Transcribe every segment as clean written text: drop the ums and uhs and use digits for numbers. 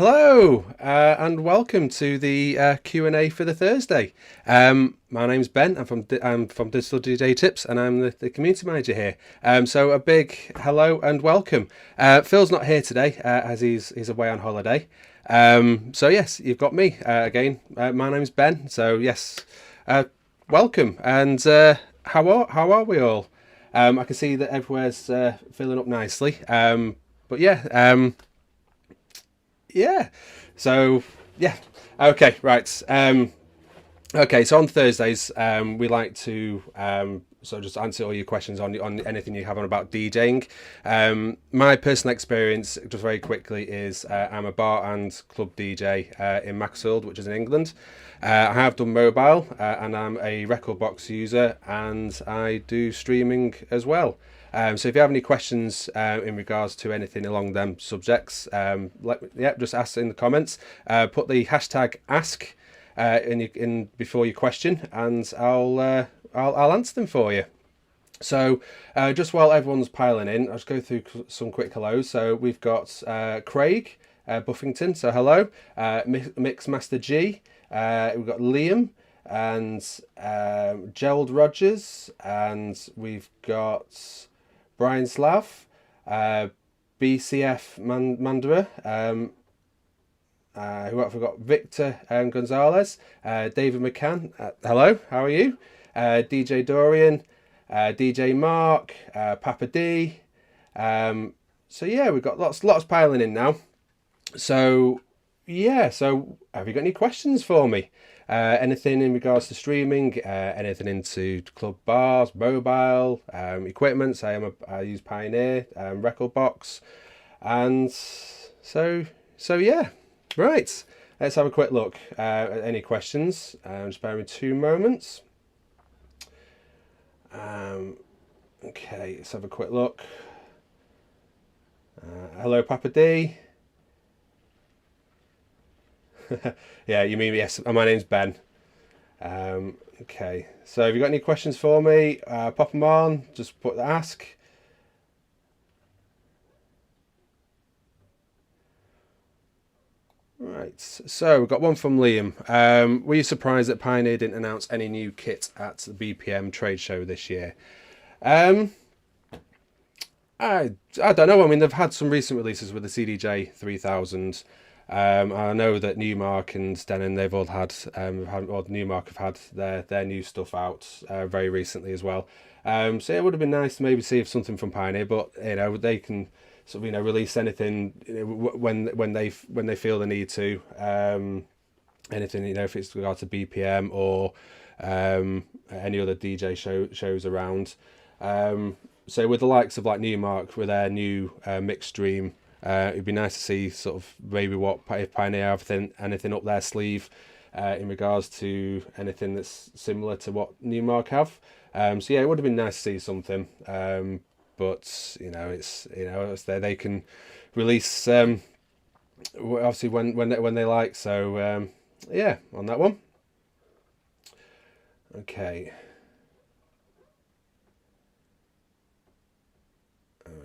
Hello and welcome to the Q&A for the Thursday. My name's Ben. I'm from Digital DJ Tips, and I'm the community manager here. So a big hello and welcome. Phil's not here today as he's away on holiday. So yes, you've got me again. My name's Ben. So yes, welcome. And how are we all? I can see that everywhere's filling up nicely. But yeah. Yeah. So yeah. Okay. Right. Okay. So on Thursdays, we like to just answer all your questions on anything you have on about DJing. My personal experience, just very quickly, is I'm a bar and club DJ in Macclesfield, which is in England. I have done mobile, and I'm a Rekordbox user, and I do streaming as well. So if you have any questions in regards to anything along them subjects, just ask in the comments. Put the hashtag ask in before your question, and I'll answer them for you. So just while everyone's piling in, I'll just go through some quick hellos. So we've got Craig Buffington, so hello. Mixmaster G. We've got Liam and Gerald Rogers, and we've got Brian Slav, BCF Mandara, who have we got? Victor Gonzalez, David McCann. Hello, how are you? DJ Dorian, DJ Mark, Papa D. So yeah, we've got lots piling in now. So yeah, so have you got any questions for me? Anything in regards to streaming, anything into club bars, mobile, equipment. I use Pioneer, Rekordbox, and so yeah. Right, let's have a quick look at any questions. Just bear with me 2 moments. Okay, let's have a quick look. Hello, Papa D. Yeah, you mean yes? My name's Ben. Okay, so have you got any questions for me? Pop them on. Just put the ask. Right, so we've got one from Liam. Were you surprised that Pioneer didn't announce any new kit at the BPM trade show this year? I don't know. I mean, they've had some recent releases with the CDJ 3000. I know that Newmark and Denon, they've all had, Newmark have had their new stuff out very recently as well. So it would have been nice to maybe see if something from Pioneer, but they can sort of release anything when they feel the need to. Anything if it's regard to BPM or any other DJ shows around. So with the likes of like Newmark with their new mix stream. It'd be nice to see sort of maybe if Pioneer have anything up their sleeve in regards to anything that's similar to what Newmark have. So yeah, it would have been nice to see something. But it's there. They can release obviously when they like. So yeah, on that one. Okay.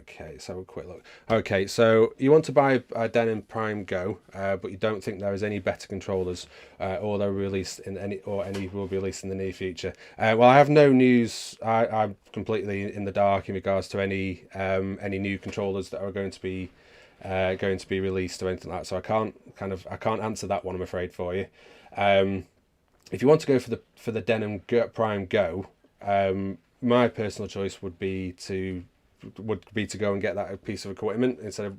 Okay, let's have a quick look. Okay, so you want to buy a Denon Prime Go, but you don't think there is any better controllers, or they're released any will be released in the near future. Well, I have no news. I'm completely in the dark in regards to any new controllers that are going to be released or anything like that. So I can't answer that one, I'm afraid, for you. If you want to go for the Denon Prime Go, my personal choice would be to go and get that piece of equipment instead of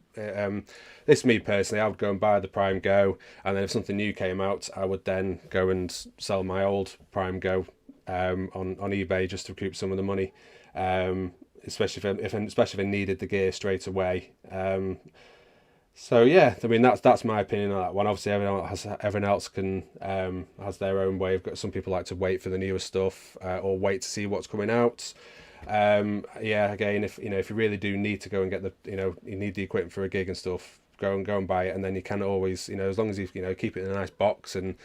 this. Me personally, I would go and buy the Prime Go, and then if something new came out, I would then go and sell my old Prime Go on eBay just to recoup some of the money, especially if I needed the gear straight away. So yeah, I mean that's my opinion on that one. Obviously, everyone else can has their own way. Some people like to wait for the newer stuff or wait to see what's coming out. Yeah, again, if you really do need to go and get you need the equipment for a gig and stuff, go and buy it, and then you can always as long as you keep it in a nice box and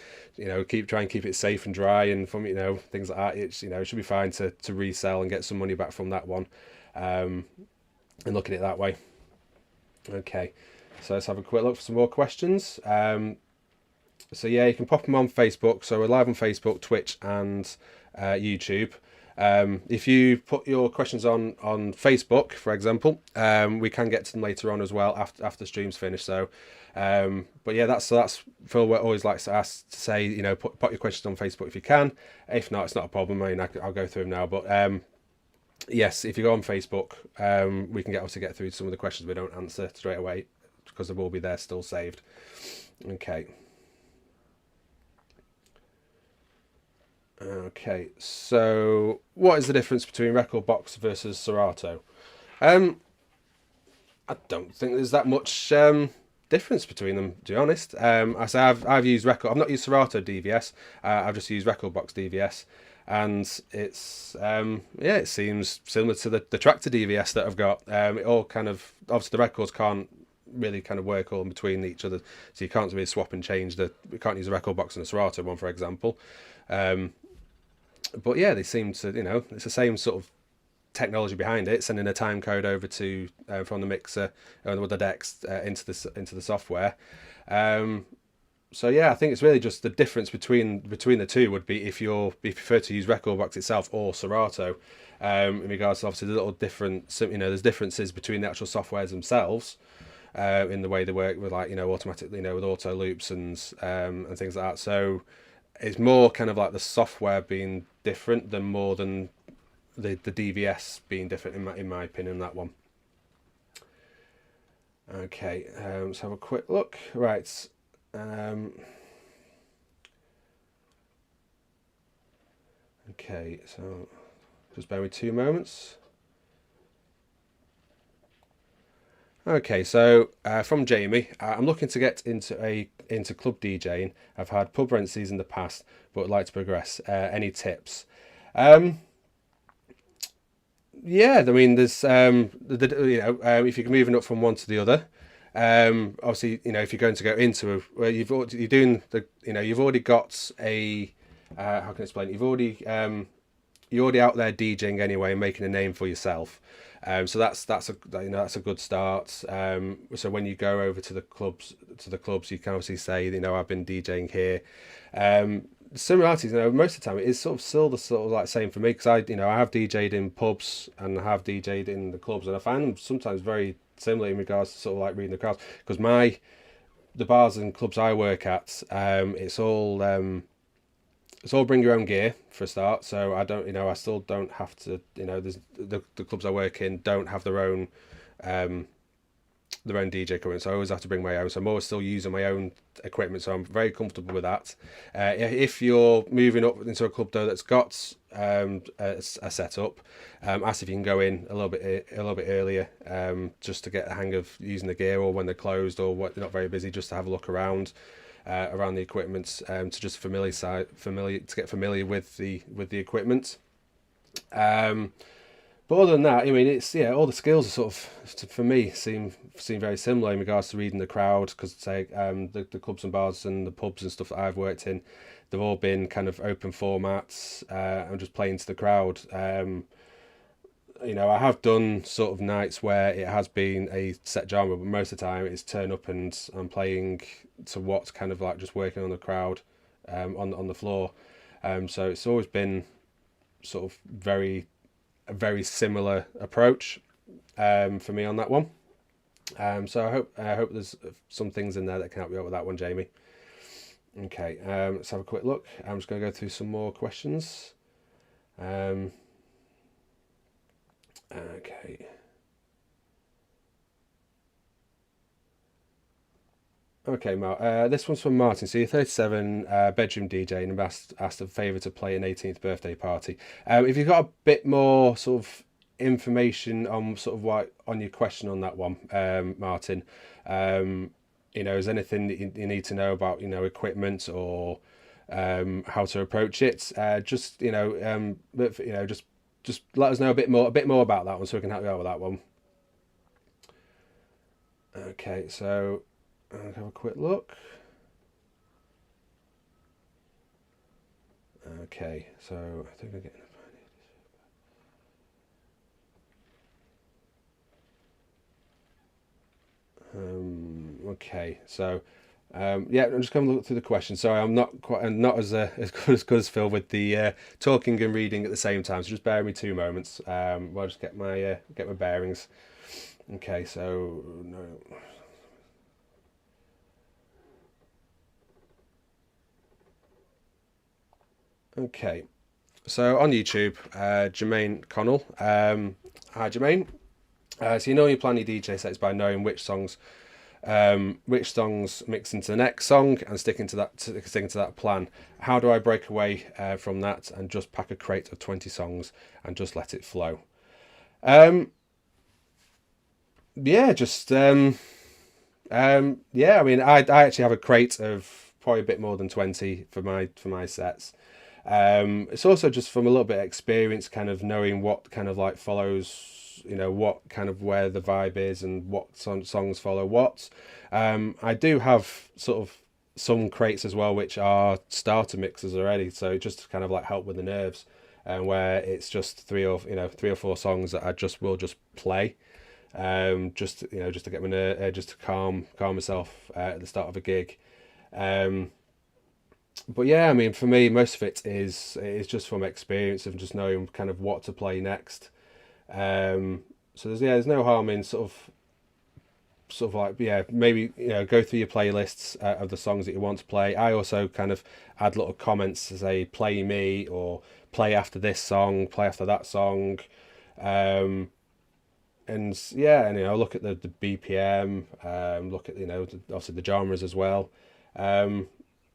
try and keep it safe and dry and from things like that, it's it should be fine to resell and get some money back from that one, and look at it that way. Okay, So let's have a quick look for some more questions. So yeah, you can pop them on Facebook. So we're live on Facebook, Twitch, and YouTube. If you put your questions on Facebook, for example, we can get to them later on as well after the stream's finished. So, but yeah, that's Phil always likes to ask to say, you know, put your questions on Facebook if you can. If not, it's not a problem. I mean, I'll go through them now. But yes, if you go on Facebook, we can get through some of the questions we don't answer straight away because they will be there still saved. Okay. Okay, so what is the difference between Rekordbox versus Serato? I don't think there's that much difference between them, to be honest. I say I've used I've not used Serato DVS. I've just used Rekordbox DVS, and it's yeah, it seems similar to the Traktor DVS that I've got. It all kind of, obviously the records can't really kind of work all in between each other, so you can't really swap and change we can't use a Rekordbox and a Serato one, for example. But yeah, they seem to, you know, it's the same sort of technology behind it, sending a time code over to from the mixer with the decks into the software. So yeah, I think it's really just the difference between the two would be if you prefer to use Rekordbox itself or Serato. In regards to obviously the little different, you know, there's differences between the actual softwares themselves. In the way they work with, like, you know, automatically, you know, with auto loops and things like that. So it's more kind of like the software being different than more than the DVS being different in my opinion, that one. Okay, let's have a quick look. Right. Okay, so just bear with 2 moments. Okay, so from Jamie, I'm looking to get into club DJing. I've had pub residencies in the past, but would like to progress. Any tips? Yeah, I mean, there's you know, if you're moving up from one to the other, obviously, you know, if you're going to go into well, you're doing the, you know, you've already got a how can I explain it? You're already out there DJing anyway and making a name for yourself. So that's a, you know, that's a good start. So when you go over to the clubs, you can obviously say, you know, I've been DJing here. Similarities, you know, most of the time it is sort of still the sort of like same for me, because you know, I have DJed in pubs and I have DJed in the clubs, and I find them sometimes very similar in regards to sort of like reading the crowds, because the bars and clubs I work at, it's all bring your own gear for a start. So I don't, you know, I still don't have to, you know, there's the clubs I work in don't have their own DJ equipment, so I always have to bring my own. So I'm always still using my own equipment, so I'm very comfortable with that. If you're moving up into a club though that's got a setup, ask if you can go in a little bit earlier, just to get a hang of using the gear, or when they're closed or what, they're not very busy, just to have a look around the equipment, to just get familiar with the equipment. But other than that, I mean, it's, yeah, all the skills are sort of, for me, seem very similar in regards to reading the crowd, because say the clubs and bars and the pubs and stuff that I've worked in, they've all been kind of open formats, and just playing to the crowd. You know, I have done sort of nights where it has been a set genre, but most of the time it's turn up and I'm playing to what's kind of like just working on the crowd, on the floor. So it's always been sort of a very similar approach for me on that one. So I hope there's some things in there that can help you out with that one, Jamie. Okay, let's have a quick look. I'm just going to go through some more questions. Okay. Okay, this one's from Martin. So you're 37, bedroom DJ, and asked a favour to play an 18th birthday party. If you've got a bit more sort of information on sort of what on your question on that one, Martin, you know, is anything that you need to know about, you know, equipment or how to approach it? Just, you know, just let us know a bit more about that one, so we can help you out with that one. Okay, so I'll have a quick look. Okay, so I think I'm getting. Okay, so yeah, I'm just going to look through the questions. Sorry, I'm not as good as Phil with the talking and reading at the same time. So just bear with me 2 moments. I'll just get my bearings. Okay, so no. Okay, so on YouTube, Jermaine Connell. Hi, Jermaine. So you know you plan your DJ sets by knowing which songs mix into the next song and sticking to that plan. How do I break away from that and just pack a crate of 20 songs and just let it flow? Yeah, just yeah. I mean, I actually have a crate of probably a bit more than 20 for my sets. It's also just from a little bit of experience, kind of knowing what kind of like follows, what kind of where the vibe is and what songs follow what. I do have sort of some crates as well, which are starter mixes already, so just to kind of like help with the nerves, and where it's just 3 or 4 songs that I just will just play, just to get just to calm myself at the start of a gig. But yeah, I mean, for me, most of it is just from experience of just knowing kind of what to play next. So there's no harm in sort of like, yeah, maybe go through your playlists of the songs that you want to play. I also kind of add little comments to say play me or play after this song, play after that song. And yeah, and look at the BPM, look at obviously the genres as well.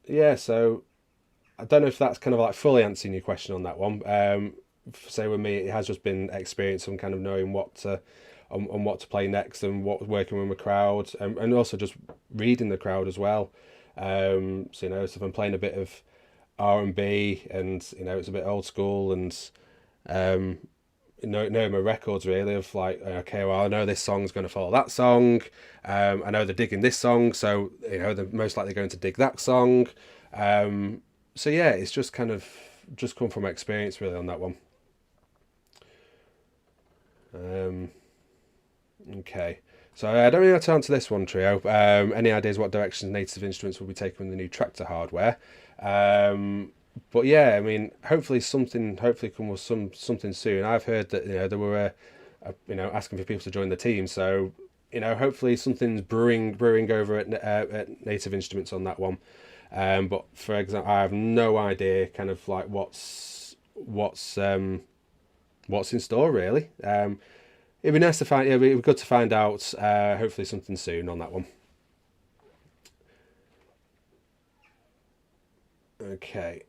Yeah, so I don't know if that's kind of like fully answering your question on that one. Say with me, it has just been experience and kind of knowing on what to play next and what working with the crowd, and also just reading the crowd as well. So so if I'm playing a bit of R&B and it's a bit old school and know my records really of like, okay, well, I know this song's going to follow that song. I know they're digging this song, so they're most likely going to dig that song. So yeah, it's just kind of just come from experience really on that one. Okay, so I don't really have to answer this one, Trio. Any ideas what directions Native Instruments will be taking with the new Traktor hardware? But yeah, I mean, hopefully come with something soon. I've heard that there were asking for people to join the team, so hopefully something's brewing over at Native Instruments on that one. But for example, I have no idea kind of like what's in store really. It'd be nice to find. Yeah, it'd be good to find out. Hopefully something soon on that one. Okay.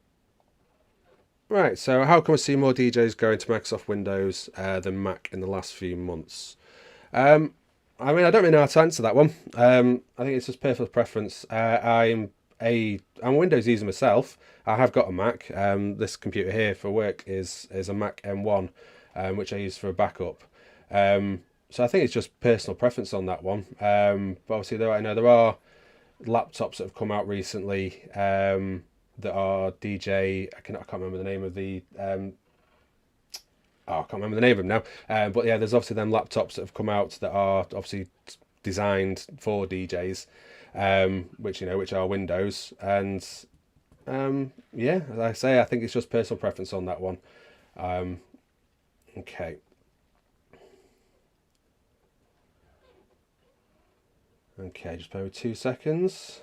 Right, so how come I see more DJs going to Microsoft Windows than Mac in the last few months? I mean, I don't really know how to answer that one. I think it's just personal preference. I'm a Windows user myself. I have got a Mac. This computer here for work is a Mac M1, which I use for a backup. So I think it's just personal preference on that one. But obviously, I know there are laptops that have come out recently that are DJ. I can't remember the name of the. I can't remember the name of them now. But yeah, there's obviously them laptops that have come out that are obviously designed for DJs, which are Windows. And yeah, as I say, I think it's just personal preference on that one. Okay. Okay, just bear with 2 seconds.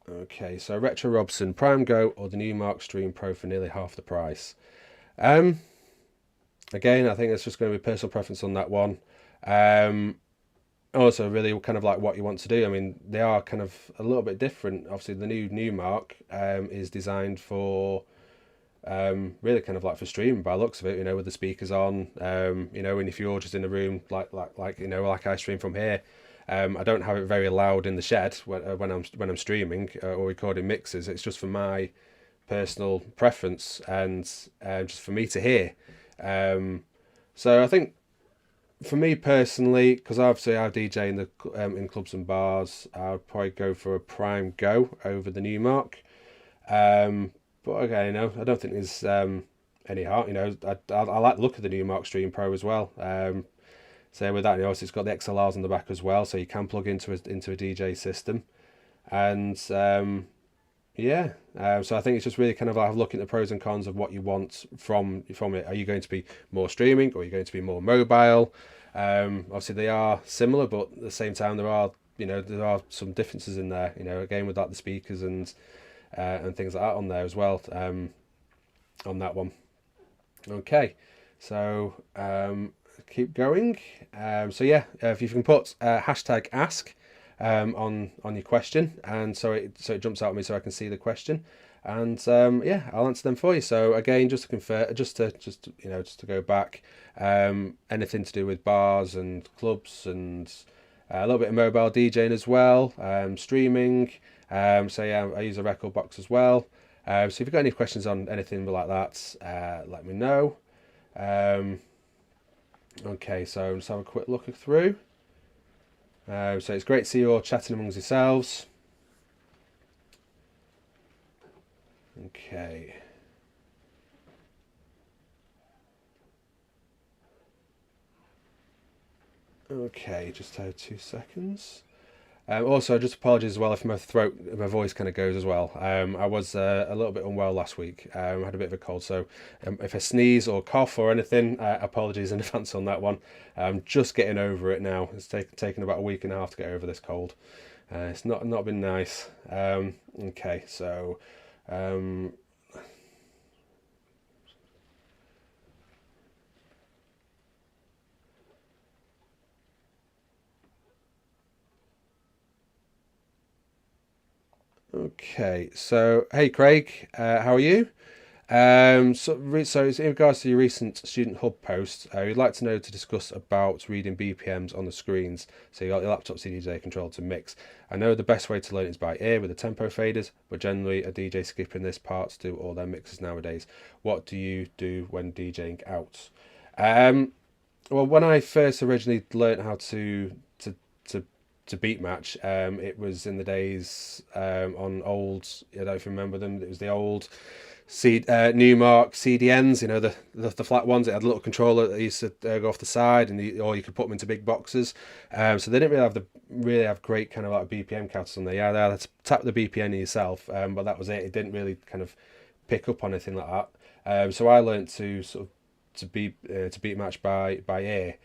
Okay, so Retro Robson, Prime Go or the new Mark Stream Pro for nearly half the price. Again, I think it's just going to be personal preference on that one. Also, really kind of like what you want to do. I mean, they are kind of a little bit different. Obviously, the new Mark is designed for really kind of like for streaming by the looks of it. With the speakers on. And if you're just in a room like I stream from here. I don't have it very loud in the shed when I'm streaming or recording mixes. It's just for my personal preference and just for me to hear. So I think for me personally, because obviously I DJ in clubs and bars, I'd probably go for a Prime Go over the new Mark. But again, I don't think there's any harm. I like the look of the new Mark Stream Pro as well. So with that, it's got the XLRs on the back as well, so you can plug into a DJ system, and yeah. So I think it's just really kind of like looking at the pros and cons of what you want from it. Are you going to be more streaming, or are you going to be more mobile? Obviously they are similar, but at the same time there are some differences in there. Again with like the speakers and things like that on there as well. On that one. Okay, so keep going. So yeah, if you can put hashtag ask on your question, and so it jumps out at me so I can see the question, and yeah, I'll answer them for you. So again, just to confirm, just to go back, anything to do with bars and clubs and a little bit of mobile DJing as well, streaming. So yeah, I use a Rekordbox as well. So if you've got any questions on anything like that, let me know. Okay, so let's have a quick look through. So it's great to see you all chatting amongst yourselves. Okay. Okay, just 2 seconds. Also, just apologies as well if my voice kind of goes as well. I was a little bit unwell last week. I had a bit of a cold, so if I sneeze or cough or anything, apologies in advance on that one. I'm just getting over it now. It's taken about a week and a half to get over this cold. It's not been nice. Okay, so okay, so hey Craig, how are you? So in regards to your recent Student Hub post, we'd like to know to discuss about reading BPMs on the screens. So you got your laptop CDJ controller to mix. I know the best way to learn is by ear with the tempo faders, but generally a DJ skipping this part to do all their mixes nowadays. What do you do when DJing out? Well, when I first originally learned how to beat match, it was in the days on old. I don't know if you remember them. It was the old Newmark CDNs, the flat ones. It had a little controller that used to go off the side, or you could put them into big boxes. So they didn't really have great kind of like BPM counters on there. Yeah, they had to tap the BPM yourself, but that was it. It didn't really kind of pick up on anything like that. So I learned to sort of to beat match by ear.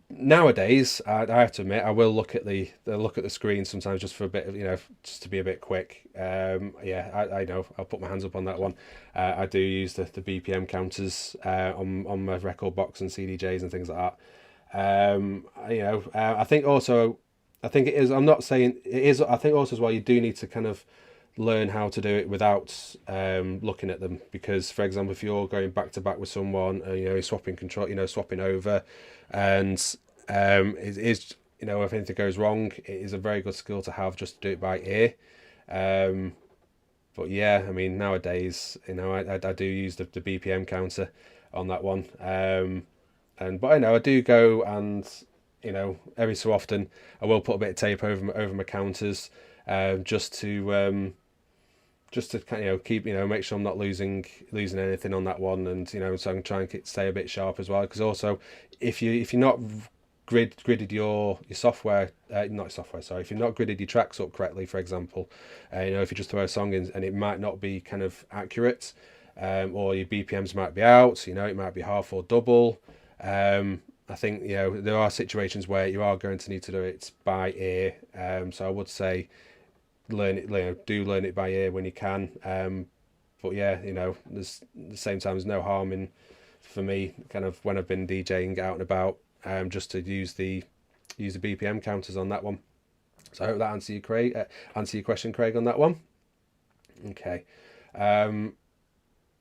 Nowadays, I have to admit, I will look at the screen sometimes just for a bit of, just to be a bit quick. Yeah, I know, I'll put my hands up on that one. I do use the BPM counters on my Rekordbox and CDJs and things like that. I think it is. I'm not saying it is. I think also as well, you do need to kind of learn how to do it without looking at them, because for example, if you're going back to back with someone, swapping control, swapping over, and it is, if anything goes wrong, it is a very good skill to have just to do it by ear. But yeah, I mean, nowadays, I do use the BPM counter on that one. But I do go and, every so often I will put a bit of tape over my counters, just to keep, make sure I'm not losing anything on that one, and so I can try and stay a bit sharp as well. Because also, if you're not gridded your software, not software, sorry, if you're not gridded your tracks up correctly, for example, if you just throw a song in and it might not be kind of accurate, or your BPMs might be out, it might be half or double. I think there are situations where you are going to need to do it by ear. So I would say learn it by ear when you can. But yeah, there's at the same time there's no harm in, for me, kind of when I've been DJing out and about, just to use the BPM counters on that one. So I hope that answer your question, Craig, on that one. Okay.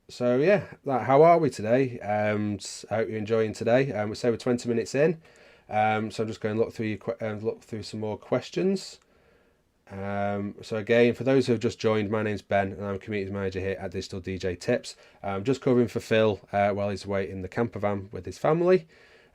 So yeah, how are we today? I hope you're enjoying today. We're 20 minutes in. So I'm just going to look through some more questions. So again, for those who have just joined, my name's Ben and I'm community manager here at Digital DJ Tips. I'm just covering for Phil while he's away in the camper van with his family.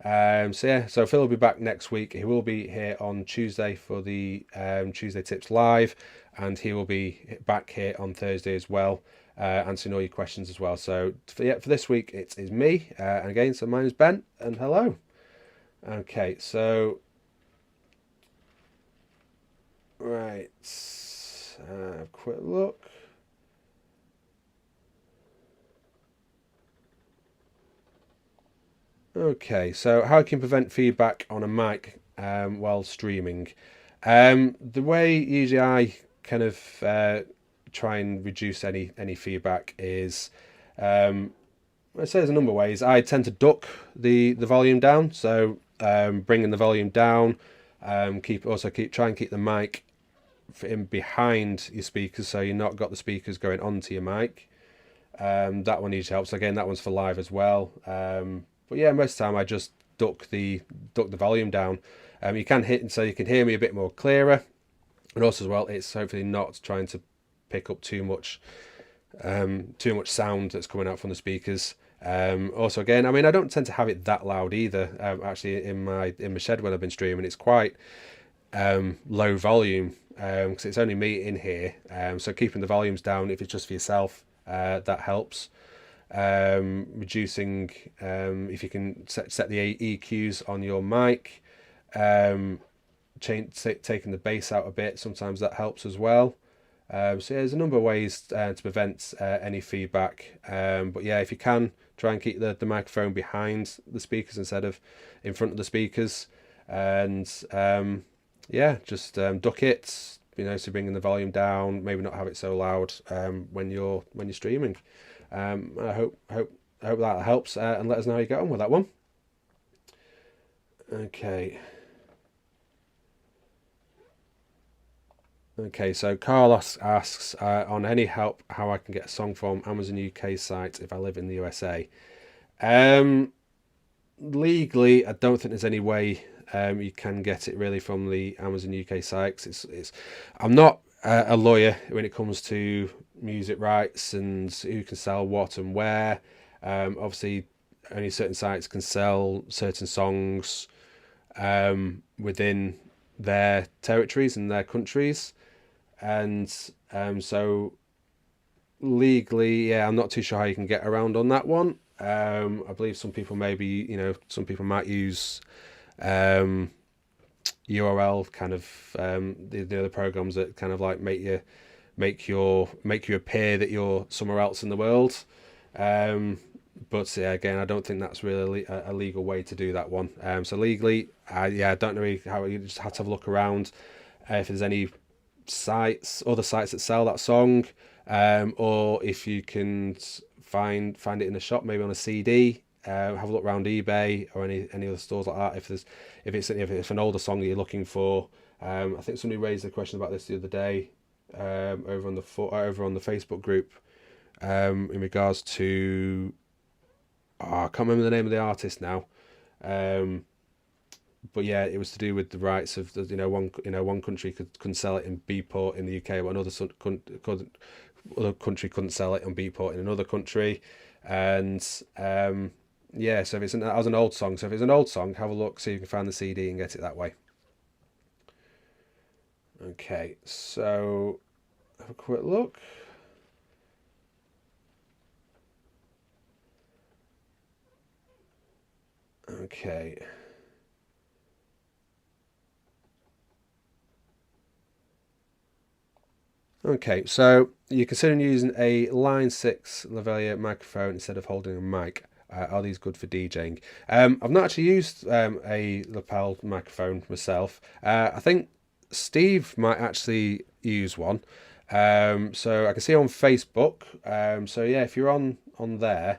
So yeah, so Phil will be back next week. He will be here on Tuesday for the Tuesday Tips Live, and he will be back here on Thursday as well, answering all your questions as well. So for this week it is me, and again, so my name's Ben, and hello. Okay, so right, quick look. Okay, so how can you prevent feedback on a mic while streaming? The way usually I kind of try and reduce any feedback is, I say there's a number of ways. I tend to duck the volume down, so bringing the volume down. Try and keep the mic in behind your speakers, so you're not got the speakers going onto your mic. That one usually helps. Again, that one's for live as well. But yeah, most of the time I just duck the volume down. You can hit, and so you can hear me a bit more clearer, and also as well, it's hopefully not trying to pick up too much sound that's coming out from the speakers. Also, again, I mean, I don't tend to have it that loud either. Actually, in my shed when I've been streaming, it's quite low volume because it's only me in here. So keeping the volumes down, if it's just for yourself, that helps. Reducing, if you can set the EQs on your mic, taking the bass out a bit, sometimes that helps as well. So yeah, there's a number of ways to prevent any feedback. But yeah, if you can, try and keep the microphone behind the speakers instead of in front of the speakers. And yeah, just duck it, so bringing the volume down, maybe not have it so loud when you're streaming. I hope that helps, and let us know how you get on with that one. Okay, so Carlos asks on any help how I can get a song from Amazon UK site if I live in the USA. Legally, I don't think there's any way you can get it really from the Amazon UK site. I'm not a lawyer when it comes to music rights and who can sell what and where. Obviously, only certain sites can sell certain songs within their territories and their countries. And so legally, yeah, I'm not too sure how you can get around on that one. I believe some people might use URL kind of the other programs that kind of like make you appear that you're somewhere else in the world. But yeah, again, I don't think that's really a legal way to do that one. So legally, I don't know how. You just have to have a look around if there's any other sites that sell that song, or if you can find it in the shop, maybe on a CD. Have a look around eBay or any other stores like that. If it's an older song that you're looking for, I think somebody raised a question about this the other day over on the Facebook group in regards to I can't remember the name of the artist now. But yeah, it was to do with the rights of one country couldn't sell it in Beatport in the UK, but another country couldn't sell it on Beatport in another country, and yeah. So that was an old song. So if it's an old song, have a look, see if you can find the CD and get it that way. Okay, so have a quick look. Okay. Okay, so you're considering using a Line 6 lavalier microphone instead of holding a mic. Are these good for DJing? I've not actually used a lapel microphone myself. I think Steve might actually use one. So I can see on Facebook. So yeah, if you're on there,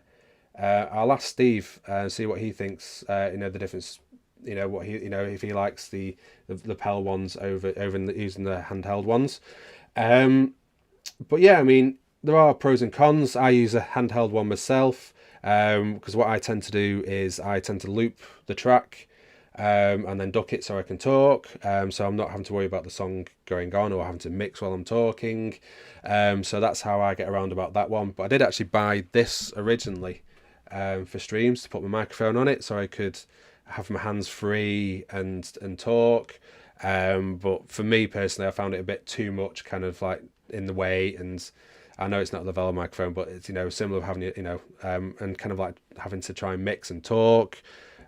I'll ask Steve and see what he thinks. The difference. What he, if he likes the lapel ones over using the handheld ones. But yeah, I mean, there are pros and cons. I use a handheld one myself because what I tend to do is I tend to loop the track and then duck it so I can talk. So I'm not having to worry about the song going on or having to mix while I'm talking. So that's how I get around about that one. But I did actually buy this originally for streams to put my microphone on it so I could have my hands free and talk. But for me personally, I found it a bit too much, kind of like in the way. And I know it's not the Velo microphone, but it's, you know, similar having it, you know, and kind of like having to try and mix and talk.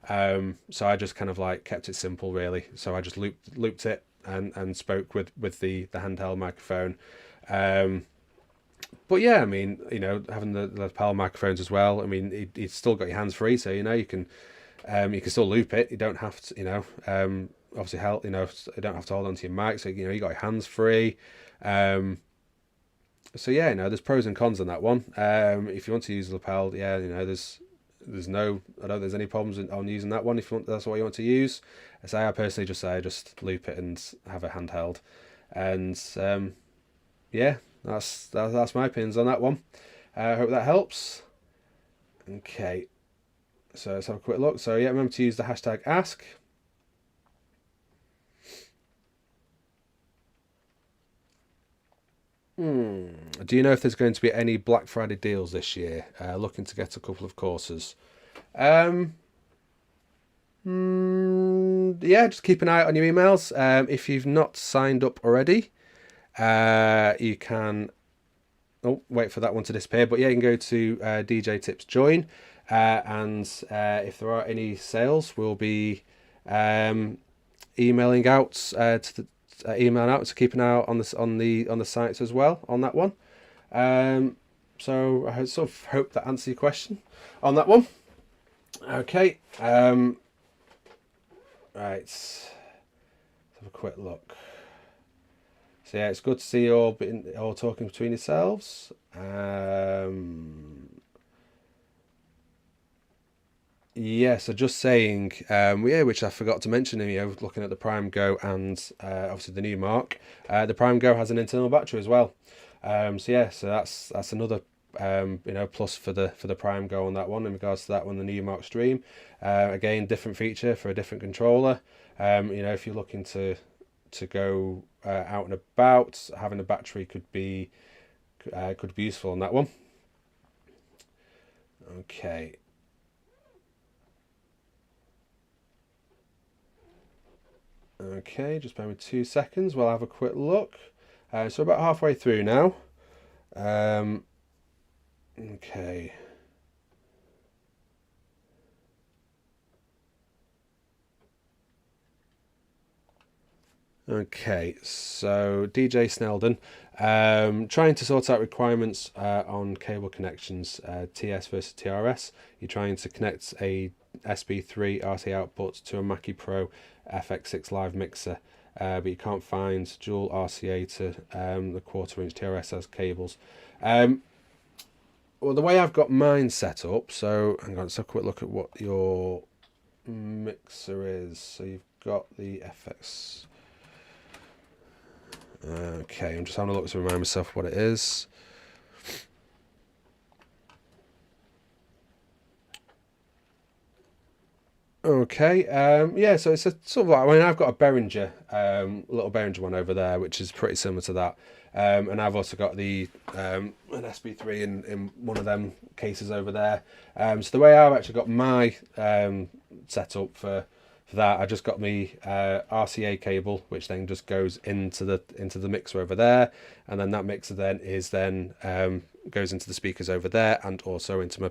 So I just kind of like kept it simple, really. So I just looped it and spoke with the handheld microphone. But yeah, I mean, you know, having the lapel microphones as well. I mean, it's still got your hands free, so you know you can still loop it. You don't have to, you know, obviously help, you know, you don't have to hold onto your mic, so you know you got your hands free. So yeah, you know, there's pros and cons on that one. If you want to use the lapel, yeah, you know, there's no, I don't think there's any problems on using that one if you want, that's what you want to use. So I personally just say just loop it and have a handheld, and yeah, that's my opinions on that one. I hope that helps. Okay, so let's have a quick look. So yeah, remember to use the hashtag ask. Do you know if there's going to be any Black Friday deals this year? Looking to get a couple of courses. Yeah, just keep an eye out on your emails. If you've not signed up already, you can. Oh, wait for that one to disappear. But yeah, you can go to DJ Tips Join, and if there are any sales, we'll be emailing out to the email out to keep an eye out on this on the sites as well on that one. So I sort of hope that answers your question on that one. Okay. Right. Let's have a quick look. So yeah, it's good to see you all talking between yourselves. Yeah, so just saying, yeah, which I forgot to mention, you know, looking at the Prime Go and obviously the new Mark, the Prime Go has an internal battery as well. So yeah, so that's another you know, plus for the Prime Go on that one in regards to that one, the new Mark Stream. Again, different feature for a different controller. You know, if you're looking to go out and about, having a battery could be useful on that one. Okay. Okay, just bear with 2 seconds. We'll have a quick look. So about halfway through now. Okay. Okay, so DJ Snelden, trying to sort out requirements on cable connections, TS versus TRS. You're trying to connect a SB3 RC output to a Mackie Pro FX6 live mixer, but you can't find dual RCA to the 1/4 inch TRS as cables. Well, the way I've got mine set up, so hang on, let's have a quick look at what your mixer is. So you've got the FX. Okay, I'm just having a look to remind myself what it is. Okay, yeah, so it's a sort of like, I mean, I've got a Behringer, little Behringer one over there, which is pretty similar to that. And I've also got the an SB3 in one of them cases over there. So the way I've actually got my setup for that, I just got me RCA cable, which then just goes into the mixer over there, and then that mixer then goes into the speakers over there, and also into my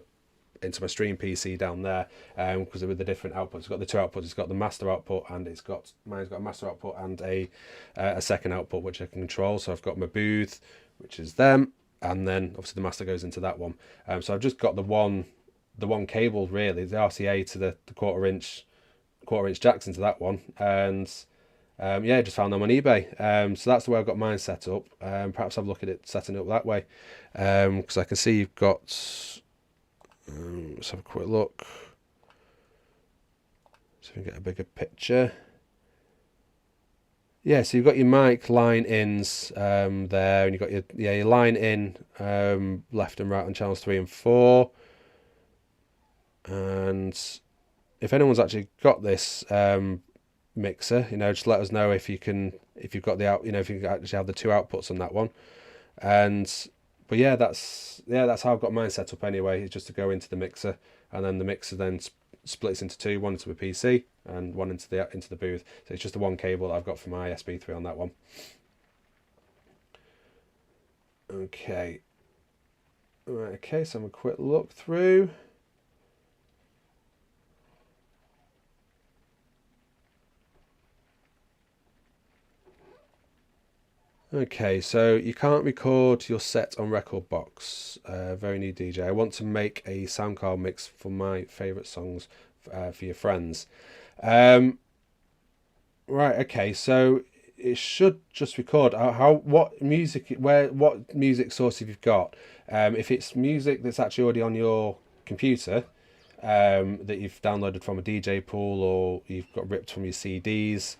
Stream PC down there, because with the different outputs, it's got the two outputs. It's got the master output, and mine's got a master output and a second output which I can control. So I've got my booth, which is them, and then obviously the master goes into that one. So I've just got the one cable, really, the RCA to the 1/4 inch jacks into that one, and yeah, just found them on eBay. So that's the way I've got mine set up. Perhaps have a look at it setting it up that way, because I can see you've got. Let's have a quick look so we can get a bigger picture. Yeah, so you've got your mic line ins there, and you've got your line in left and right on channels 3 and 4. And if anyone's actually got this mixer, you know, just let us know if you've got the out, you know, if you actually have the two outputs on that one. And But yeah, that's how I've got mine set up anyway. It's just to go into the mixer, and then the mixer then splits into two, one into a PC and one into the booth. So it's just the one cable that I've got for my SB3 on that one. Okay. Right, okay, so I'm a quick look through. Okay, so you can't record your set on Rekordbox. Very new DJ. I want to make a sound card mix for my favourite songs for your friends. Right, okay, so it should just record what music source have you got. If it's music that's actually already on your computer, that you've downloaded from a DJ pool or you've got ripped from your CDs,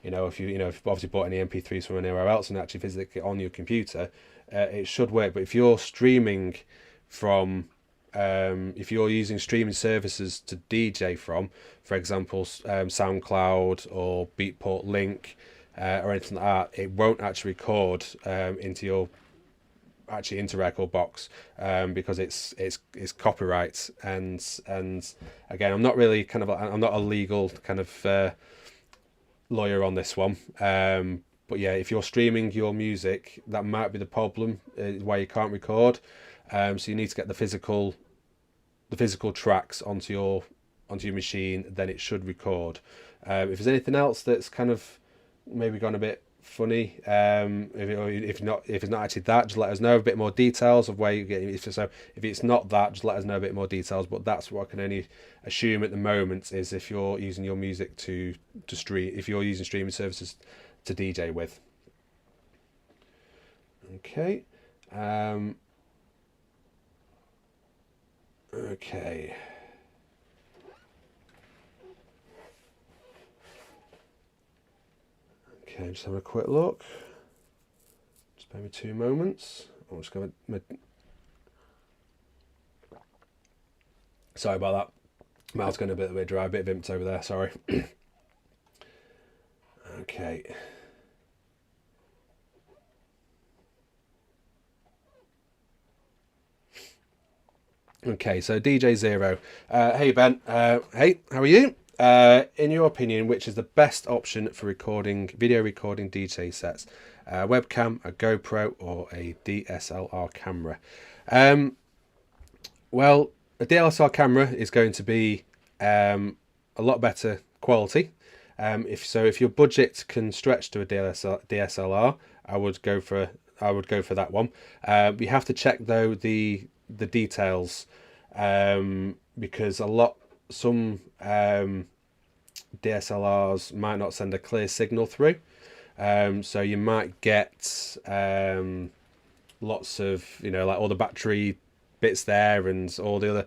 if you've obviously bought any MP3s from anywhere else and actually physically on your computer, it should work. But if you're streaming from if you're using streaming services to DJ from, for example, SoundCloud or Beatport Link or anything like that, it won't actually record into Rekordbox because it's copyright and again, I'm not a legal kind of lawyer on this one. But yeah, if you're streaming your music, that might be the problem why you can't record. So you need to get the physical tracks onto your machine, then it should record. If there's anything else that's kind of maybe gone a bit funny, if it's not actually that, just let us know a bit more details of where you get. If it's not that, just let us know a bit more details. But that's what I can only assume at the moment is if you're using your music to stream, if you're using streaming services to DJ with. Okay. Okay. Okay, just having a quick look. Just bear me 2 moments. I'm just going to... Sorry about that. Mouth's going a bit dry, a bit of imps over there, sorry. Okay. Okay, so DJ Zero. Hey Ben, hey, how are you? In your opinion, which is the best option for video recording DJ sets? Webcam, a GoPro, or a DSLR camera? Well, a DSLR camera is going to be a lot better quality. If your budget can stretch to a DSLR, I would go for that one. You have to check though the details, because some DSLRs might not send a clear signal through, so you might get lots of like all the battery bits there and all the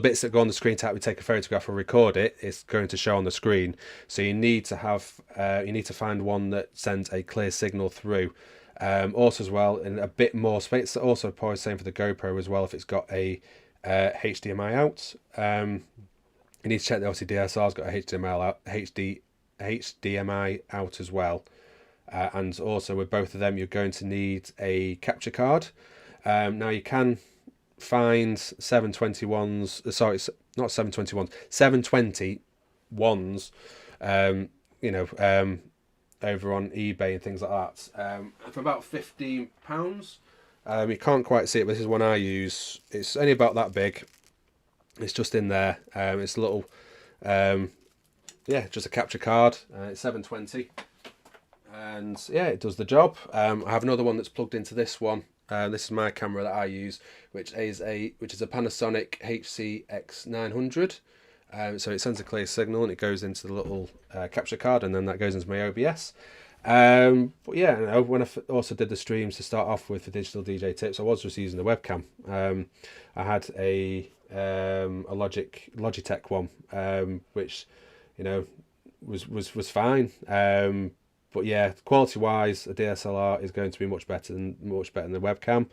bits that go on the screen to help you take a photograph or record it. It's going to show on the screen, so you need to find one that sends a clear signal through. Also as well, and a bit more space. Also probably the same for the GoPro as well. If it's got a HDMI out, you need to check that obviously DSLR's got a HDMI out as well. And also with both of them, you're going to need a capture card. Now you can find 720 sorry, not 721, 720 ones, over on eBay and things like that, for about £15. You can't quite see it, but this is one I use. It's only about that big. It's just in there. It's a little, just a capture card. It's 720, and yeah, it does the job. I have another one that's plugged into this one. This is my camera that I use, which is a Panasonic HCX900. So it sends a clear signal and it goes into the little capture card, and then that goes into my OBS. But yeah, when I also did the streams to start off with for digital DJ tips, I was just using the webcam. I had a Logitech one, which was fine. But yeah, quality wise, a DSLR is going to be much better than the webcam.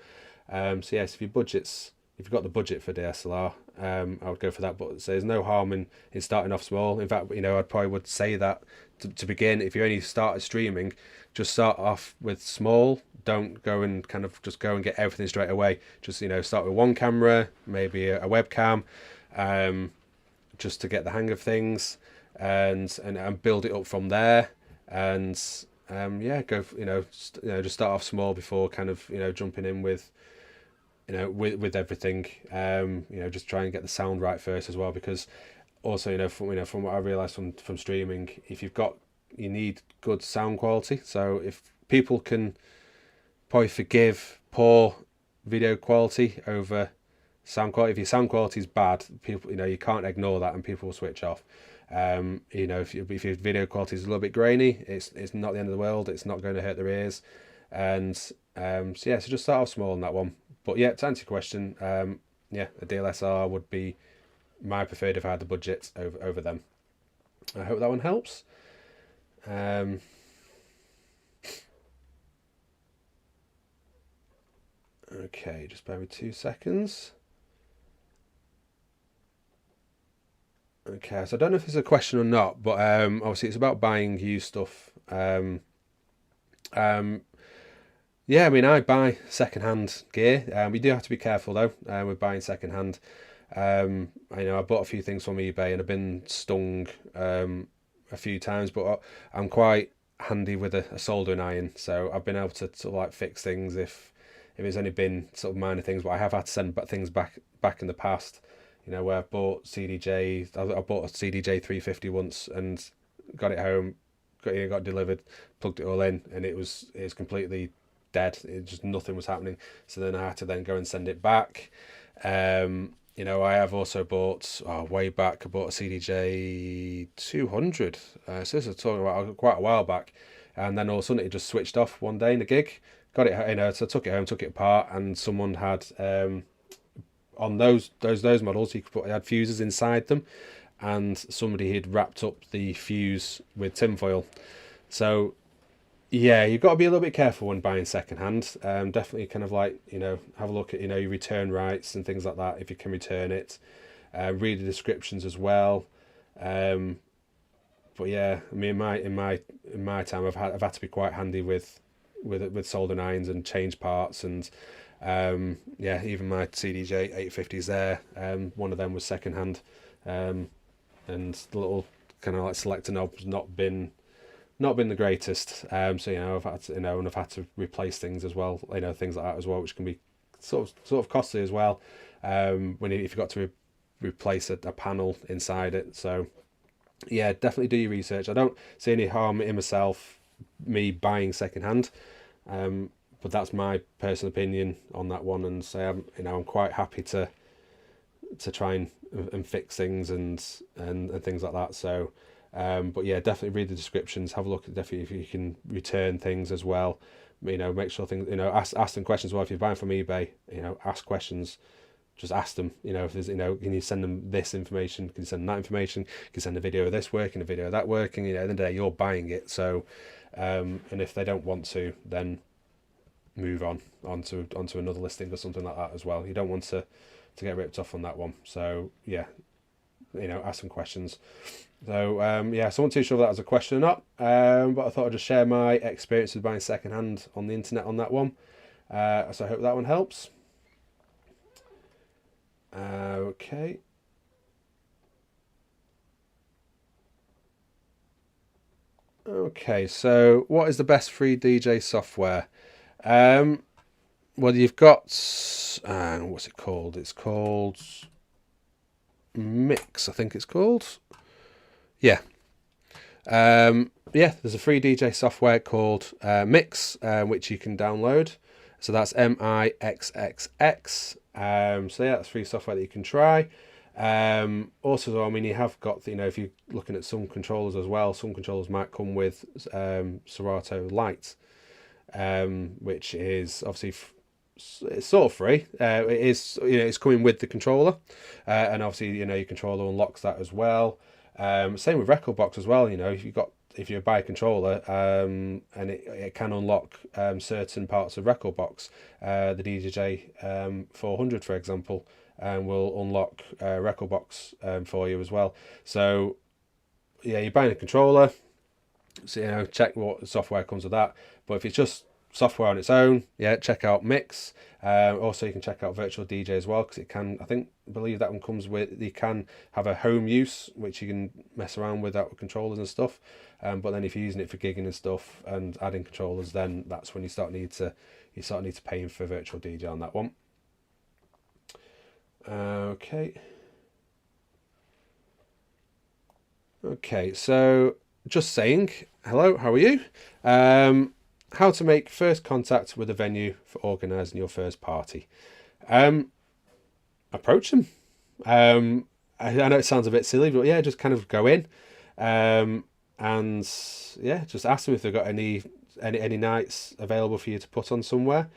So yes, if your budget's if you've got the budget for DSLR, I would go for that. But so there's no harm in starting off small. In fact, I'd probably would say that to begin, if you only started streaming, just start off with small. Don't go and kind of just go and get everything straight away. Just start with one camera, maybe a webcam, just to get the hang of things, and build it up from there. And go just start off small before kind of jumping in with with everything. Just try and get the sound right first as well, because also from what I realized from streaming, if you need good sound quality. So if people can probably forgive poor video quality over sound quality, if your sound quality is bad, people you can't ignore that, and people will switch off. If your video quality is a little bit grainy, it's not the end of the world. It's not going to hurt their ears. And so just start off small on that one. But yeah, to answer your question, a DLSR would be my preferred if I had the budget over them. I hope that one helps. Okay, just bear with 2 seconds. Okay, so I don't know if this is a question or not, but obviously it's about buying used stuff. Yeah, I mean, I buy second-hand gear. We do have to be careful though with buying second-hand. I bought a few things from eBay and I've been stung a few times, but I'm quite handy with a soldering iron, so I've been able to sort of like fix things if it's only been sort of minor things. But I have had to send things back in the past. Where I've bought CDJ. I bought a CDJ 350 once and got it home, got delivered, plugged it all in, and it was completely dead. It just nothing was happening. So then I had to then go and send it back. I have also bought way back. I bought a CDJ 200. So this is talking about quite a while back, and then all of a sudden it just switched off one day in a gig. Got it, so I took it home, took it apart, and someone had on those models, it had fuses inside them, and somebody had wrapped up the fuse with tinfoil. So yeah, you've got to be a little bit careful when buying secondhand. Definitely kind of like have a look at your return rights and things like that if you can return it. Read the descriptions as well. But yeah, I mean in my time I've had to be quite handy with soldering irons and change parts, and even my CDJ 850s there, one of them was secondhand, and the little kind of like selector knob's not been the greatest. So I've had to and I've had to replace things as well, things like that as well, which can be sort of costly as well, if you've got to replace a panel inside it. So yeah, definitely do your research. I don't see any harm in me buying secondhand, but that's my personal opinion on that one. And say I'm quite happy to try and fix things and things like that. So but yeah, definitely read the descriptions, have a look at definitely if you can return things as well. Make sure things, ask them questions as well. If you're buying from eBay, ask questions. Just ask them, if there's, can you send them this information? Can you send them that information? Can you send a video of this working, a video of that working? At the end of the day, you're buying it. So, and if they don't want to, then move onto another listing or something like that as well. You don't want to get ripped off on that one. So yeah, ask some questions. So so I'm not too sure if that was a question or not, but I thought I'd just share my experience with buying secondhand on the internet on that one. So I hope that one helps. Okay. Okay, so what is the best free DJ software? Well, you've got what's it called? It's called Mix, I think it's called. Yeah. There's a free DJ software called Mix, which you can download. So that's MIXXX. That's free software that you can try. Also, I mean, you have got, if you're looking at some controllers as well, some controllers might come with Serato Lite, which is obviously it's sort of free. It is, it's coming with the controller, and obviously, your controller unlocks that as well. Same with Rekordbox as well. If you've got if you buy a controller, and it can unlock certain parts of Rekordbox, the DJing 400, for example, will unlock Rekordbox for you as well. So yeah, you're buying a controller, so check what software comes with that. But if it's just software on its own, yeah, check out Mix. Also, you can check out Virtual DJ as well, because it can, believe that one comes with, you can have a home use, which you can mess around with that with controllers and stuff. But then if you're using it for gigging and stuff and adding controllers, then that's when you start need to pay for Virtual DJ on that one. Okay, so just saying hello, how are you? How to make first contact with a venue for organising your first party. Approach them. I know it sounds a bit silly, but yeah, just kind of go in, and yeah, just ask them if they've got any nights available for you to put on somewhere.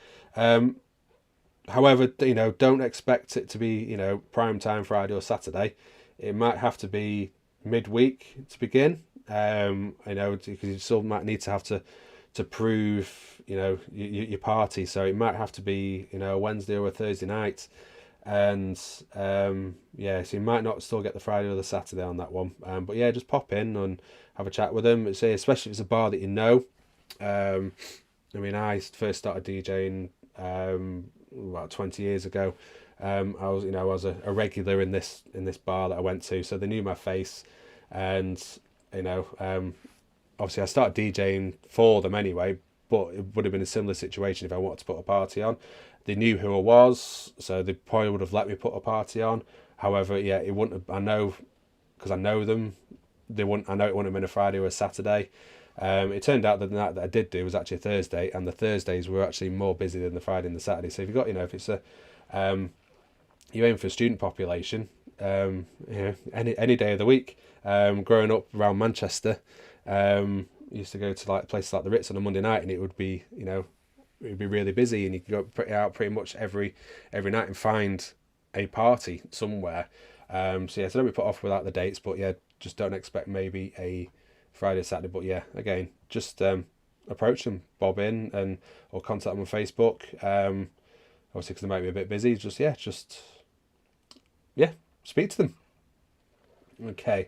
However, don't expect it to be prime time Friday or Saturday. It might have to be midweek to begin. Because you still might need to prove your party, so it might have to be a Wednesday or a Thursday night, and yeah, so you might not still get the Friday or the Saturday on that one. But yeah, just pop in and have a chat with them. Say, especially if it's a bar that you know. I first started DJing about 20 years ago. I was a regular in this bar that I went to, so they knew my face, and obviously I started DJing for them anyway, but it would have been a similar situation if I wanted to put a party on. They knew who I was, so they probably would have let me put a party on. However, yeah, it wouldn't have, I know, because I know them, I know it wouldn't have been a Friday or a Saturday. It turned out that the night that I did do was actually a Thursday, and the Thursdays were actually more busy than the Friday and the Saturday. So if you've got, if it's you aim for a student population, any day of the week. Growing up around Manchester, used to go to like places like the Ritz on a Monday night, and it would be, it would be really busy, and you could go out pretty much every night and find a party somewhere. So yeah, so don't be put off without the dates, but yeah, just don't expect maybe a Friday, Saturday. But yeah, again, just approach them, bob in, or contact them on Facebook. Obviously, because they might be a bit busy. Just speak to them. Okay.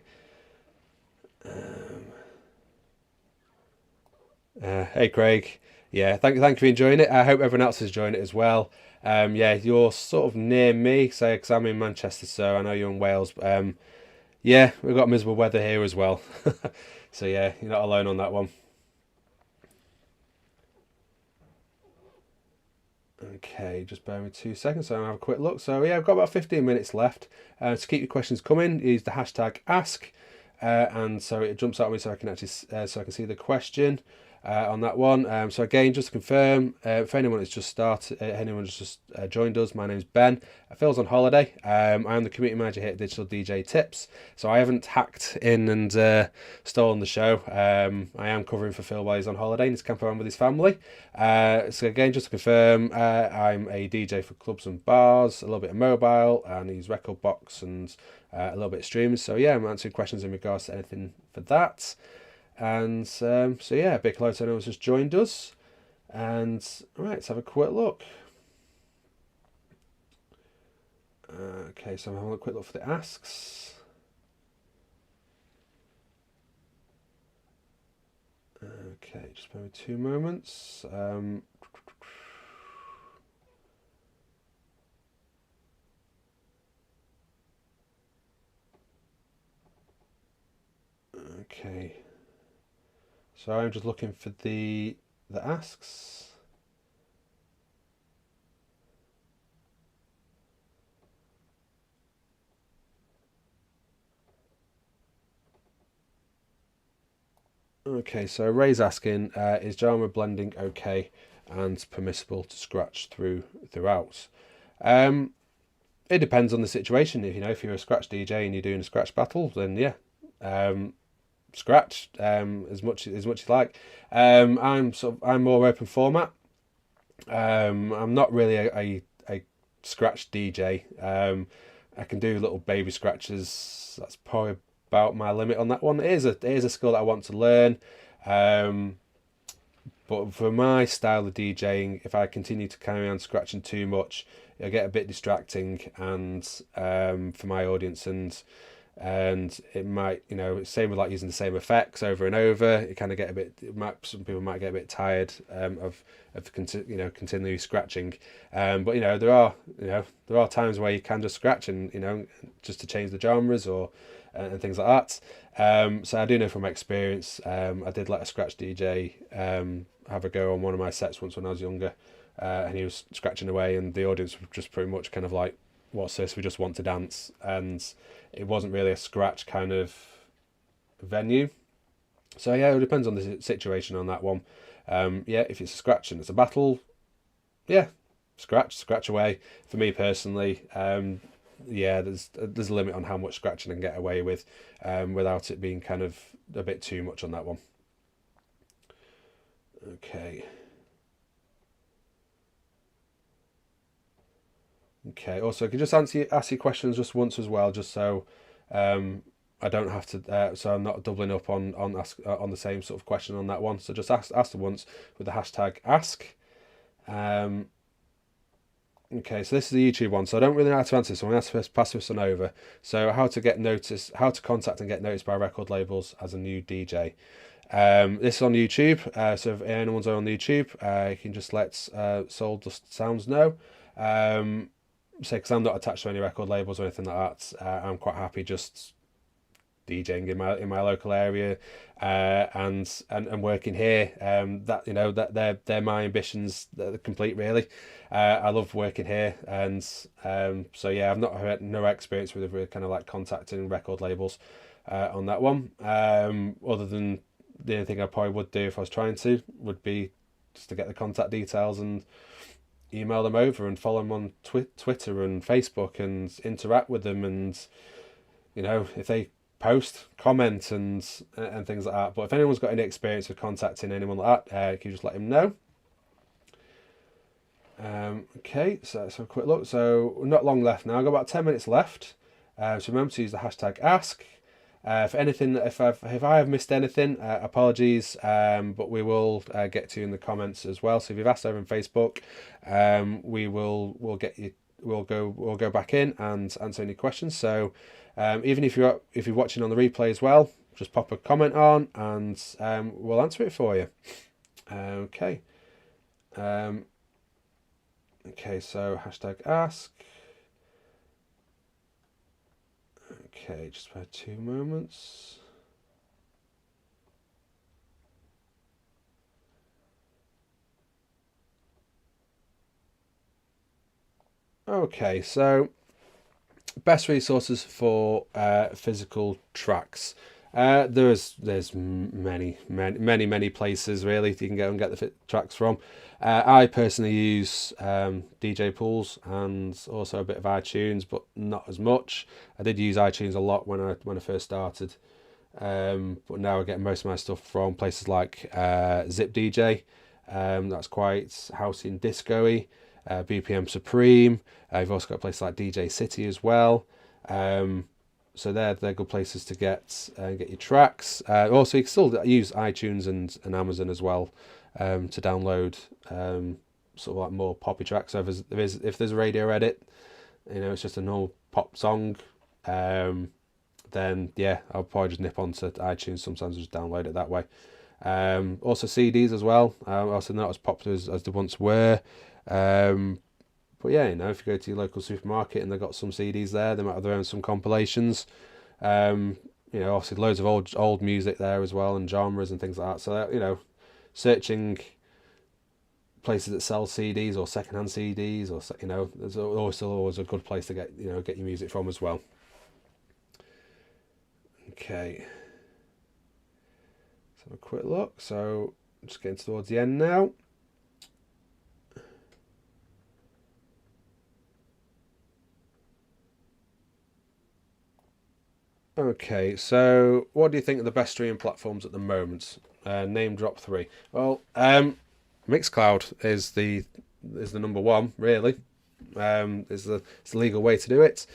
Hey Craig, yeah, thank you for enjoying it. I hope everyone else is enjoying it as well. Yeah, you're sort of near me, say, because I'm in Manchester, so I know you're in Wales. But, yeah, we've got miserable weather here as well. So yeah, you're not alone on that one. Okay, just bear with me 2 seconds, so I'll have a quick look. So yeah, I've got about 15 minutes left. To keep your questions coming, use the hashtag ask, and so it jumps out at me so I can actually so I can see the question on that one. So again, just to confirm, if anyone has just joined us, my name's Ben. Phil's on holiday. I am the community manager here at Digital DJ Tips, so I haven't hacked in and stolen the show. I am covering for Phil while he's on holiday and he's camping around with his family. So again, just to confirm, I'm a DJ for clubs and bars, a little bit of mobile, and use Rekordbox and a little bit of streams. So yeah, I'm answering questions in regards to anything for that. And so yeah, big hello to anyone who's just joined us. And all right, let's have a quick look. Okay, so I'm having a quick look for the asks. Okay, just maybe 2 moments. Okay. So I'm just looking for the asks. Okay, so Ray's asking, is genre blending okay and permissible to scratch throughout? It depends on the situation. If you're a scratch DJ and you're doing a scratch battle, then yeah, scratch as much as you like. I'm more open format. I'm not really a scratch DJ. I can do little baby scratches. That's probably about my limit on that one. It is a skill that I want to learn. But for my style of DJing, if I continue to carry on scratching too much, it'll get a bit distracting, and for my audience, and it might, same with like using the same effects over and over. It kind of get a bit. Some people might get a bit tired of continually scratching. But there are times where you can just scratch and just to change the genres or and things like that. So I do know from experience. I did let a scratch DJ have a go on one of my sets once when I was younger, and he was scratching away, and the audience were just pretty much kind of like, "What's this? We just want to dance," and it wasn't really a scratch kind of venue. So yeah, it depends on the situation on that one. If it's a scratch and it's a battle, yeah, scratch away. For me personally, there's a limit on how much scratching I can get away with, without it being kind of a bit too much on that one. Okay. Okay. Also, I can just ask your questions just once as well, just so I don't have to. So I'm not doubling up on the same sort of question on that one. So just ask them once with the hashtag ask. Okay, so this is the YouTube one. So I don't really know how to answer this, so I'm going to have to pass this one over. So how to contact and get noticed by record labels as a new DJ. This is on YouTube. So if anyone's on YouTube, you can just let Soul Dust Sounds know. Say, because I'm not attached to any record labels or anything like that. I'm quite happy just DJing in my local area, and working here. That they're my ambitions. They're complete, really. I love working here, and so yeah, I've not had no experience with kind of like contacting record labels on that one. Other than the only thing I probably would do if I was trying to would be just to get the contact details and email them over and follow them on Twitter and Facebook and interact with them, and if they post, comment and things like that. But if anyone's got any experience with contacting anyone like that, can you just let them know? Okay, so let's have a quick look. So not long left now. I've got about 10 minutes left. So remember to use the hashtag ask. For anything, if I have missed anything, apologies. But we will get to you in the comments as well. So if you've asked over on Facebook, we'll get you. We'll go back in and answer any questions. So even if you're watching on the replay as well, just pop a comment on and we'll answer it for you. Okay. Okay, so hashtag ask. Okay, just about 2 moments. Okay, so best resources for physical tracks. There's many places really you can go and get the tracks from. I personally use DJ pools and also a bit of iTunes, but not as much. I did use iTunes a lot when I first started, but now I get most of my stuff from places like Zip DJ. That's quite housey and disco-y. BPM Supreme. You've also got places like DJ City as well. So they're good places to get your tracks. Also, you can still use iTunes and Amazon as well to download sort of like more poppy tracks. So if there's a radio edit, it's just a normal pop song, then yeah, I'll probably just nip onto iTunes. Sometimes I just download it that way. Also CDs as well. Also not as popular as they once were. But yeah, if you go to your local supermarket and they've got some CDs there, they might have their own some compilations. Obviously loads of old music there as well, and genres and things like that. So searching places that sell CDs or secondhand CDs, or there's always a good place to get your music from as well. Okay, let's have a quick look. So just getting towards the end now. Okay, so what do you think of the best streaming platforms at the moment? Name drop 3. Well, Mixcloud is the number one, really. It's the legal way to do it.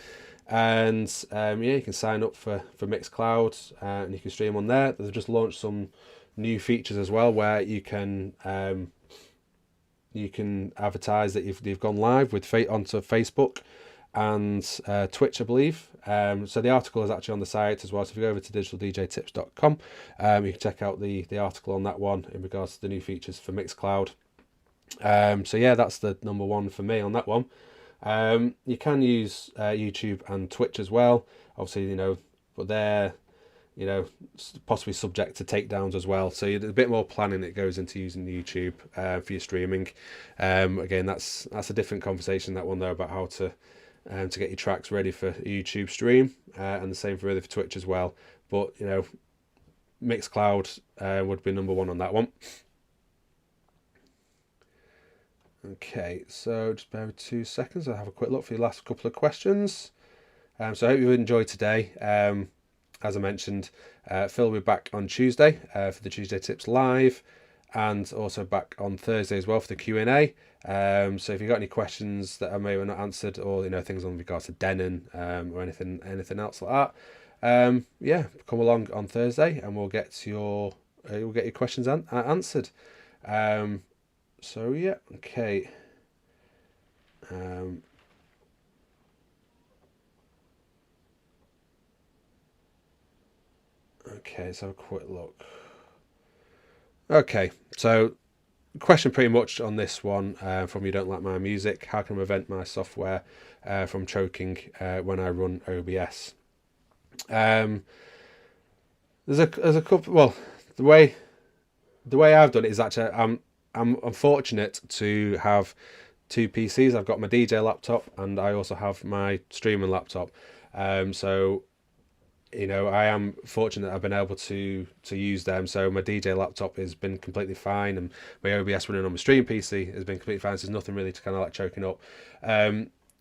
And yeah, you can sign up for Mixcloud, and you can stream on there. They've just launched some new features as well, where you can advertise that you've gone live with onto Facebook and Twitch, I believe. So the article is actually on the site as well. So if you go over to digitaldjtips.com, you can check out the article on that one in regards to the new features for Mixcloud. So yeah, that's the number one for me on that one. You can use YouTube and Twitch as well. Obviously, but they're possibly subject to takedowns as well. So there's a bit more planning that goes into using YouTube for your streaming. Again, that's a different conversation, that one though, about how to get your tracks ready for a YouTube stream, and the same for Twitch as well. But Mixcloud would be number one on that one. Okay, so just bear with 2 seconds. I'll have a quick look for your last couple of questions. So I hope you enjoyed today. As I mentioned, Phil will be back on Tuesday for the Tuesday Tips Live, and also back on Thursday as well for the Q&A. So if you've got any questions that I may have not answered, or things on regards to Denon, or anything else like that, yeah, come along on Thursday and we'll get your questions answered. So yeah, okay. Okay, let's have a quick look. Okay, so question pretty much on this one from You Don't Like My Music: how can I prevent my software from choking when I run OBS? There's a couple. Well, the way I've done it is actually I'm fortunate to have two PCs. I've got my DJ laptop and I also have my streaming laptop. So I am fortunate I've been able to use them. So my DJ laptop has been completely fine, and my OBS running on my stream PC has been completely fine. So there's nothing really to kind of like choking up.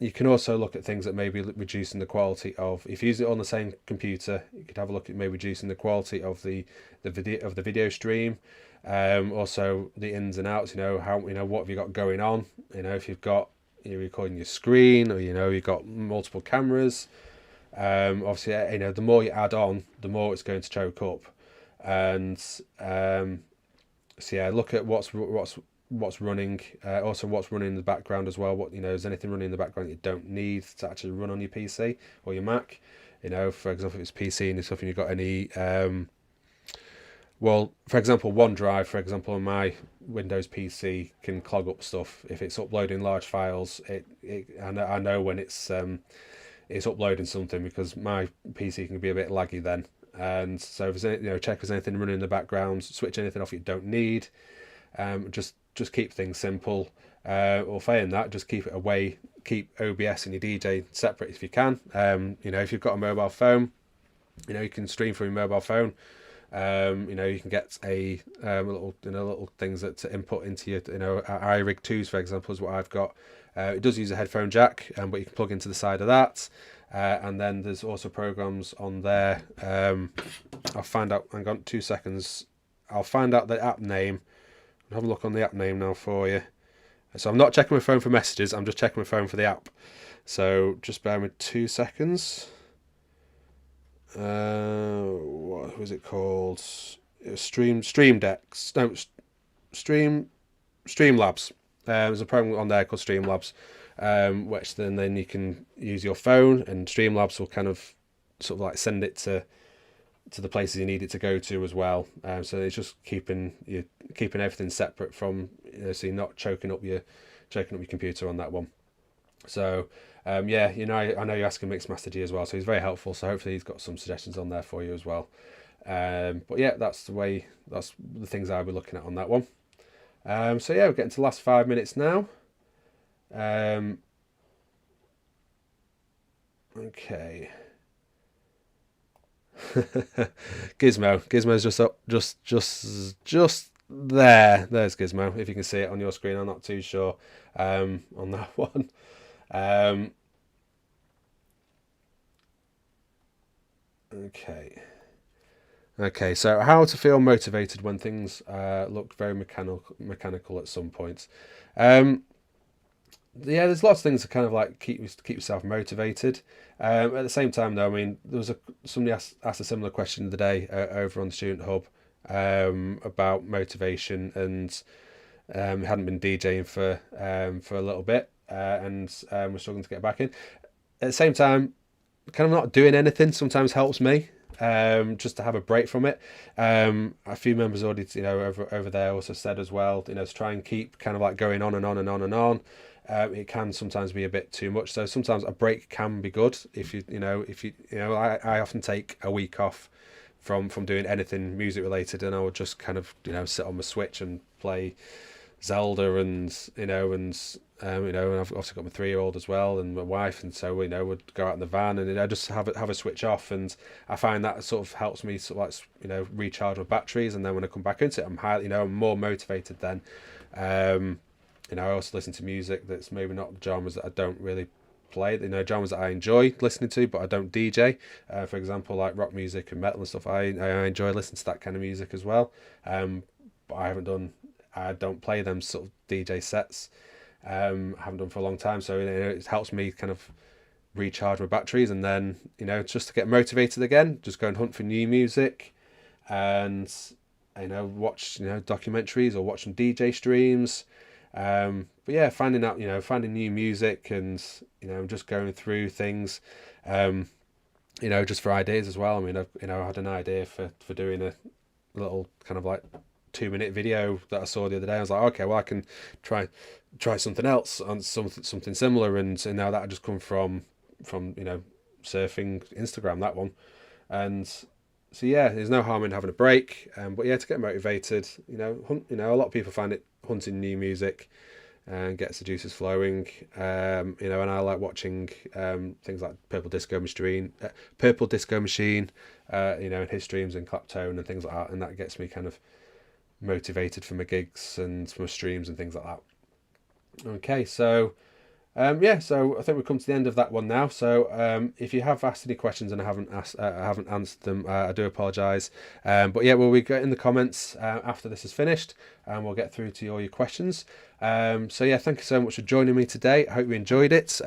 You can also look at things that may be reducing the quality of. If you use it on the same computer, you could have a look at maybe reducing the quality of the video stream. Also the ins and outs. How what have you got going on? If you've got you're recording your screen, or you've got multiple cameras. Obviously, the more you add on, the more it's going to choke up. And so yeah, look at what's running. Also, what's running in the background as well. Is anything running in the background that you don't need to actually run on your PC or your Mac? For example, if it's PC and stuff, and you've got any. Well, for example, OneDrive, for example, on my Windows PC can clog up stuff if it's uploading large files. I know when it's uploading something, because my PC can be a bit laggy then. And so if there's check if there's anything running in the background, switch anything off you don't need. Just keep things simple. Or failing that, just keep it away. Keep OBS and your DJ separate if you can. If you've got a mobile phone, you can stream from your mobile phone. You can get a little things to input into your iRig 2s, for example, is what I've got. It does use a headphone jack, but you can plug into the side of that. And then there's also programs on there. I'll find out. Hang on 2 seconds. I'll find out the app name. I'll have a look on the app name now for you. So I'm not checking my phone for messages. I'm just checking my phone for the app. So just bear with 2 seconds. What was it called? It was Streamlabs. There's a program on there called Streamlabs, which then you can use your phone, and Streamlabs will kind of sort of like send it to the places you need it to go to as well. So it's just keeping everything separate from, so you're not choking up your computer on that one. So yeah, I know you're asking Mixmaster G as well, so he's very helpful. So hopefully he's got some suggestions on there for you as well. But yeah, that's the things I'll be looking at on that one. So yeah, we're getting to the last 5 minutes now. Okay. Gizmo's just up, just there. There's Gizmo. If you can see it on your screen, I'm not too sure on that one. Okay, so how to feel motivated when things look very mechanical at some points. yeah, there's lots of things to kind of like keep yourself motivated. At the same time, though, I mean, there was somebody asked a similar question the other day over on the Student Hub about motivation, and hadn't been DJing for a little bit, and we're struggling to get back in. At the same time, kind of not doing anything sometimes helps me. Just to have a break from it. A few members already, over there also said as well, to try and keep kind of like going on and on and on and on. It can sometimes be a bit too much. So sometimes a break can be good. I often take a week off from doing anything music related, and I would just kind of, sit on my Switch and play Zelda, and I've also got my 3-year-old as well, and my wife, and so would go out in the van, and just have a switch off, and I find that sort of helps me sort of like recharge my batteries, and then when I come back into it, I'm more motivated then. I also listen to music that's maybe not genres that I don't really play, genres that I enjoy listening to, but I don't DJ. For example, like rock music and metal and stuff, I enjoy listening to that kind of music as well. But I don't play them sort of DJ sets. I haven't done for a long time, so it helps me kind of recharge my batteries, and then just to get motivated again, just go and hunt for new music, and watch documentaries or watch some DJ streams. But yeah, finding new music, and just going through things, just for ideas as well. I mean, I had an idea for doing a little kind of like 2-minute video that I saw the other day. I was like, okay, well, I can try something else on something similar, and now that I just come from surfing Instagram, that one. And so yeah, there's no harm in having a break, but yeah, to get motivated, a lot of people find it hunting new music and gets the juices flowing, and I like watching things like Purple Disco Machine, and his streams, and Claptone and things like that, and that gets me kind of motivated for my gigs and for my streams and things like that. Okay, so so I think we've come to the end of that one now. So if you have asked any questions and I haven't answered them, I do apologise. But yeah, we'll get in the comments after this is finished, and we'll get through to all your questions. So yeah, thank you so much for joining me today. I hope you enjoyed it.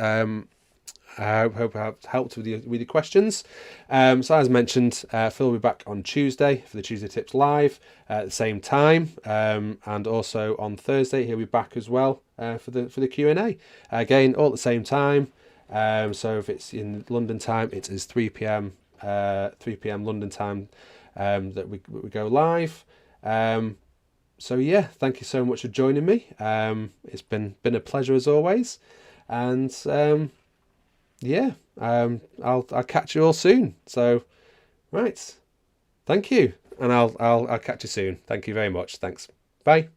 I hope I've helped with your questions. So as mentioned, Phil will be back on Tuesday for the Tuesday Tips Live at the same time, and also on Thursday he'll be back as well for the Q&A. Again, all at the same time. So if it's in London time, it is 3 p.m. London time that we go live. So yeah, thank you so much for joining me. It's been a pleasure as always, and yeah, I'll catch you all soon. So, right, thank you, and I'll catch you soon. Thank you very much. Thanks. Bye.